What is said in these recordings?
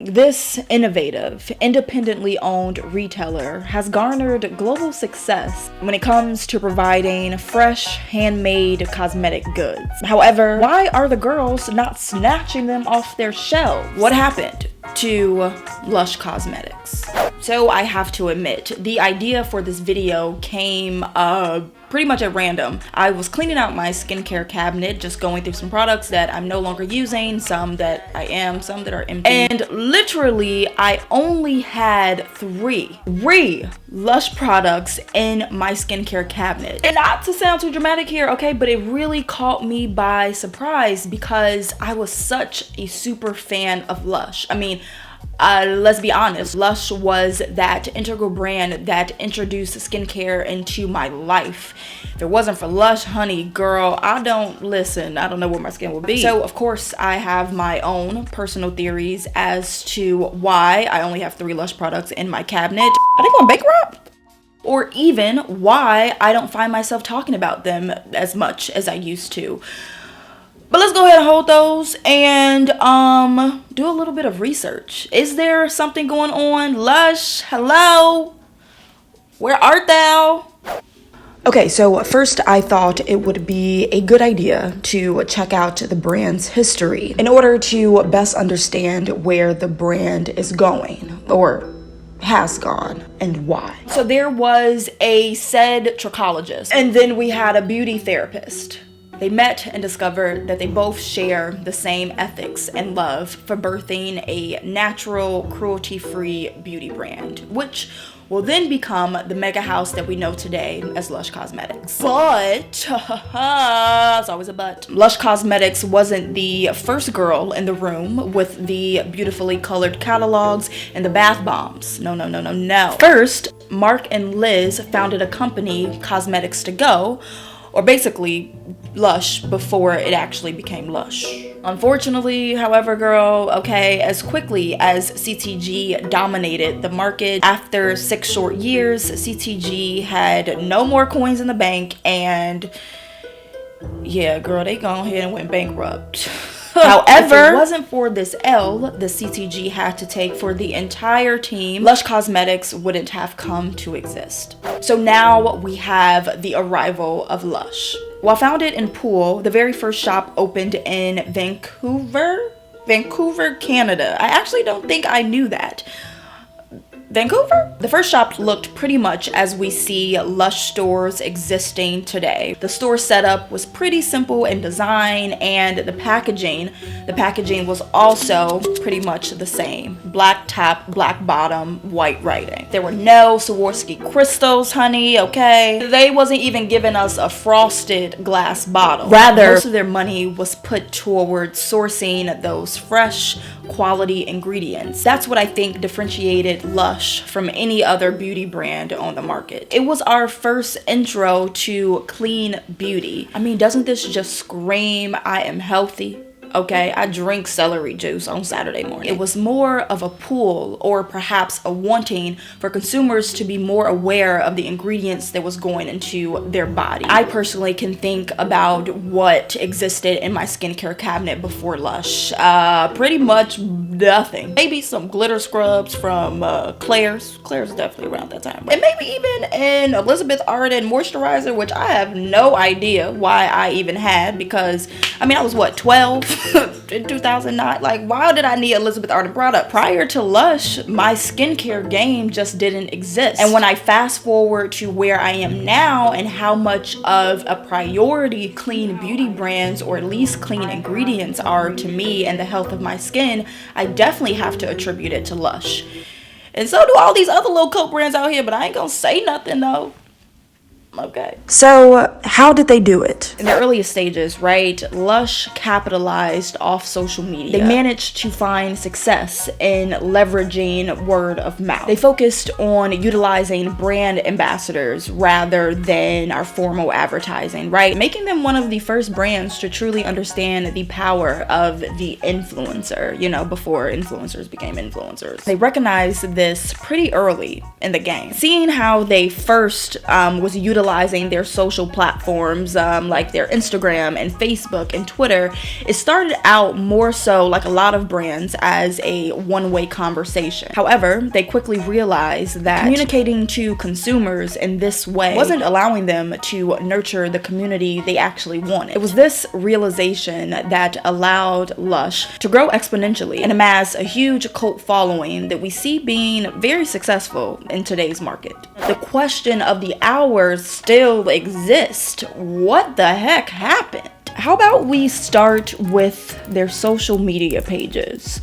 This innovative, independently owned retailer has garnered global success when it comes to providing fresh, handmade cosmetic goods. However, why are the girls not snatching them off their shelves? What happened to Lush Cosmetics? So I have to admit, the idea for this video came pretty much at random. I was cleaning out my skincare cabinet, just going through some products that I'm no longer using, some that I am, some that are empty. And literally, I only had three Lush products in my skincare cabinet. And not to sound too dramatic here, okay, but it really caught me by surprise because I was such a super fan of Lush. I mean, let's be honest, Lush was that integral brand that introduced skincare into my life. If it wasn't for Lush, honey, girl, I don't know where my skin would be. So of course I have my own personal theories as to why I only have 3 Lush products in my cabinet. Are they going bankrupt? Or even why I don't find myself talking about them as much as I used to. But let's go ahead and hold those and do a little bit of research. Is there something going on? Lush, hello? Where art thou? Okay, so first I thought it would be a good idea to check out the brand's history in order to best understand where the brand is going or has gone and why. So there was a said trichologist and then we had a beauty therapist. They met and discovered that they both share the same ethics and love for birthing a natural, cruelty-free beauty brand, which will then become the mega house that we know today as Lush Cosmetics. But, it's always a but. Lush Cosmetics wasn't the first girl in the room with the beautifully colored catalogs and the bath bombs. No. First, Mark and Liz founded a company, Cosmetics to Go, or basically Lush before it actually became Lush. Unfortunately, however, girl, okay, as quickly as CTG dominated the market, after 6 short years, CTG had no more coins in the bank and yeah, girl, they gone ahead and went bankrupt. However, if it wasn't for this L the CTG had to take for the entire team, Lush Cosmetics wouldn't have come to exist. So now we have the arrival of Lush. While founded in Poole, the very first shop opened in Vancouver, Canada. I actually don't think I knew that. Vancouver? The first shop looked pretty much as we see Lush stores existing today. The store setup was pretty simple in design and the packaging was also pretty much the same. Black top, black bottom, white writing. There were no Swarovski crystals, honey, okay? They wasn't even giving us a frosted glass bottle. Rather, most of their money was put towards sourcing those fresh, quality ingredients. That's what I think differentiated Lush from any other beauty brand on the market. It was our first intro to clean beauty. I mean, doesn't this just scream I am healthy? Okay, I drink celery juice on Saturday morning. It was more of a pull or perhaps a wanting for consumers to be more aware of the ingredients that was going into their body. I personally can think about what existed in my skincare cabinet before Lush. Pretty much nothing. Maybe some glitter scrubs from Claire's. Claire's definitely around that time. And maybe even an Elizabeth Arden moisturizer, which I have no idea why I even had because, I mean, I was what, 12? In 2009, like, why did I need Elizabeth Arden product? Prior to Lush, my skincare game just didn't exist. And when I fast forward to where I am now and how much of a priority clean beauty brands or at least clean ingredients are to me and the health of my skin, I definitely have to attribute it to Lush. And so do all these other little coat brands out here, but I ain't gonna say nothing though. Okay. So how did they do it? In the earliest stages, right, Lush capitalized off social media. They managed to find success in leveraging word of mouth. They focused on utilizing brand ambassadors rather than our formal advertising, right? Making them one of the first brands to truly understand the power of the influencer, you know, before influencers became influencers. They recognized this pretty early in the game. Seeing how they first was utilizing utilizing their social platforms like their Instagram and Facebook and Twitter, it started out more so like a lot of brands as a one-way conversation. However, they quickly realized that communicating to consumers in this way wasn't allowing them to nurture the community they actually wanted. It was this realization that allowed Lush to grow exponentially and amass a huge cult following that we see being very successful in today's market. The question of the hour still exists. What the heck happened? How about we start with their social media pages?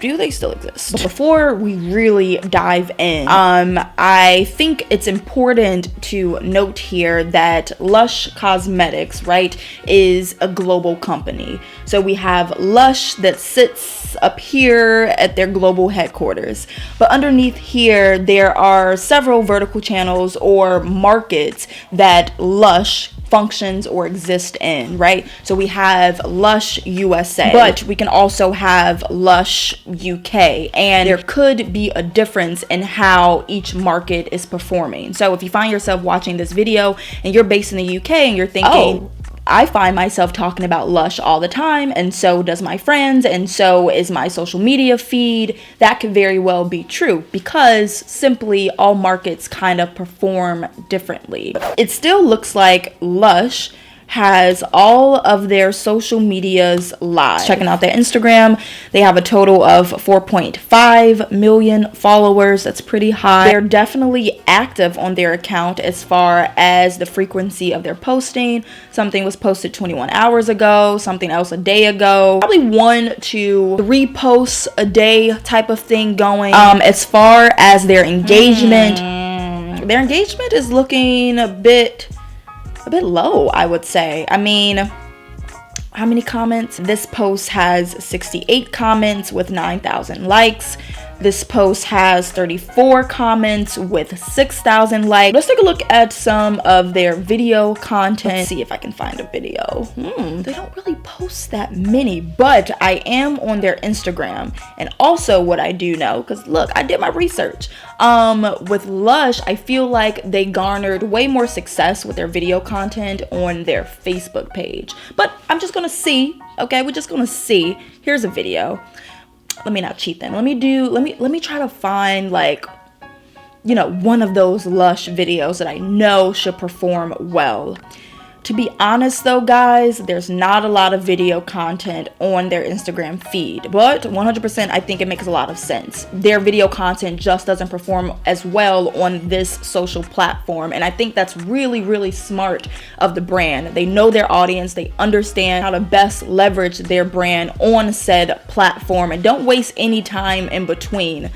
Do they still exist? But before we really dive in, I think it's important to note here that Lush Cosmetics, right, is a global company. So we have Lush that sits up here at their global headquarters. But underneath here, there are several vertical channels or markets that Lush functions or exist in, right? So we have Lush USA, but we can also have Lush UK, and there could be a difference in how each market is performing. So if you find yourself watching this video and you're based in the UK and you're thinking, oh, I find myself talking about Lush all the time, and so does my friends, and so is my social media feed, that could very well be true, because simply all markets kind of perform differently. It still looks like Lush has all of their social medias live. Checking out their Instagram, they have a total of 4.5 million followers. That's pretty high. They're definitely active on their account as far as the frequency of their posting. Something was posted 21 hours ago, something else a day ago. Probably 1 to 3 posts a day type of thing going. As far as their engagement, their engagement is looking a bit low, I would say. I mean, how many comments? This post has 68 comments with 9,000 likes. This post has 34 comments with 6,000 likes. Let's take a look at some of their video content. Let's see if I can find a video. They don't really post that many, but I am on their Instagram. And also what I do know, because look, I did my research. With Lush, I feel like they garnered way more success with their video content on their Facebook page. But I'm just gonna see, okay? We're just gonna see. Here's a video. Let me not cheat then. Let me try to find, like, you know, one of those Lush videos that I know should perform well. To be honest though, guys, there's not a lot of video content on their Instagram feed, but 100% I think it makes a lot of sense. Their video content just doesn't perform as well on this social platform, and I think that's really, really smart of the brand. They know their audience, they understand how to best leverage their brand on said platform, and don't waste any time in between.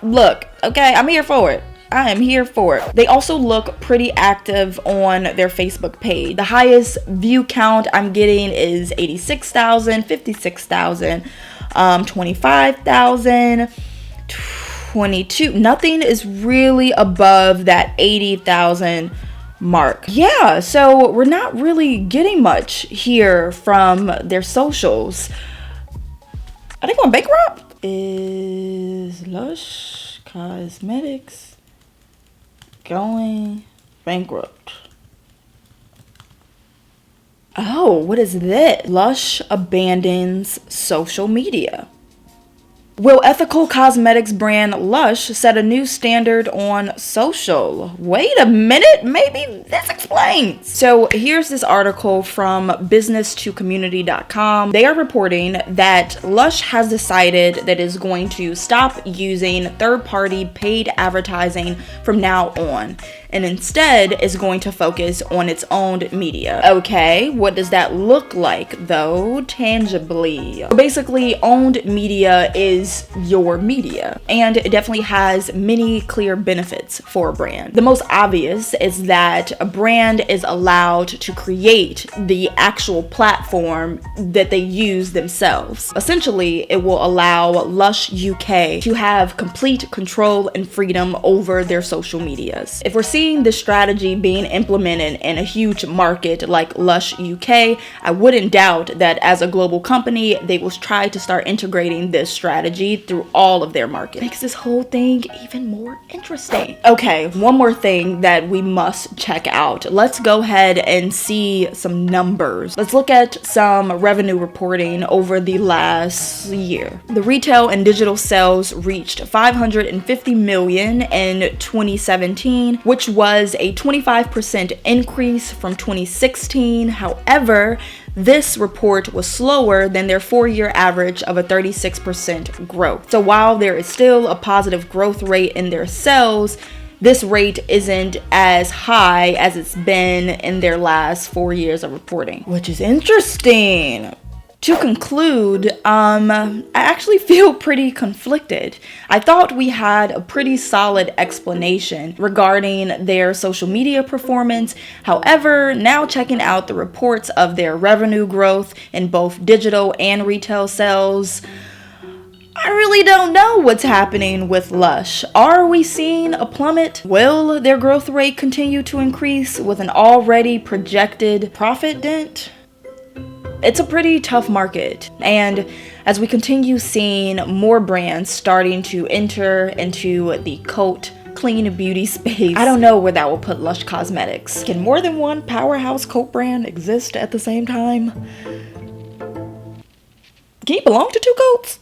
Look, okay, I'm here for it. I am here for it. They also look pretty active on their Facebook page. The highest view count I'm getting is 86,000, 56,000, 25,000, 22. Nothing is really above that 80,000 mark. Yeah, so we're not really getting much here from their socials. Are they going bankrupt? Is Lush Cosmetics going bankrupt? Oh, what is this? Lush abandons social media. Will ethical cosmetics brand Lush set a new standard on social? Wait a minute, maybe this explains. So here's this article from business2community.com. They are reporting that Lush has decided that it's going to stop using third-party paid advertising from now on, and instead is going to focus on its owned media. Okay, what does that look like though, tangibly? Basically, owned media is your media, and it definitely has many clear benefits for a brand. The most obvious is that a brand is allowed to create the actual platform that they use themselves. Essentially, it will allow Lush UK to have complete control and freedom over their social medias. If we're seeing this strategy being implemented in a huge market like Lush UK, I wouldn't doubt that as a global company, they will try to start integrating this strategy through all of their markets. Makes this whole thing even more interesting. Okay, one more thing that we must check out. Let's go ahead and see some numbers. Let's look at some revenue reporting over the last year. The retail and digital sales reached 550 million in 2017, which was a 25% increase from 2016. However, this report was slower than their 4-year average of a 36% growth. So while there is still a positive growth rate in their sales, this rate isn't as high as it's been in their last 4 years of reporting, which is interesting. To conclude, I actually feel pretty conflicted. I thought we had a pretty solid explanation regarding their social media performance. However, now checking out the reports of their revenue growth in both digital and retail sales, I really don't know what's happening with Lush. Are we seeing a plummet? Will their growth rate continue to increase with an already projected profit dent? It's a pretty tough market, and as we continue seeing more brands starting to enter into the cult clean beauty space, I don't know where that will put Lush Cosmetics. Can more than one powerhouse cult brand exist at the same time? Can you belong to two cults?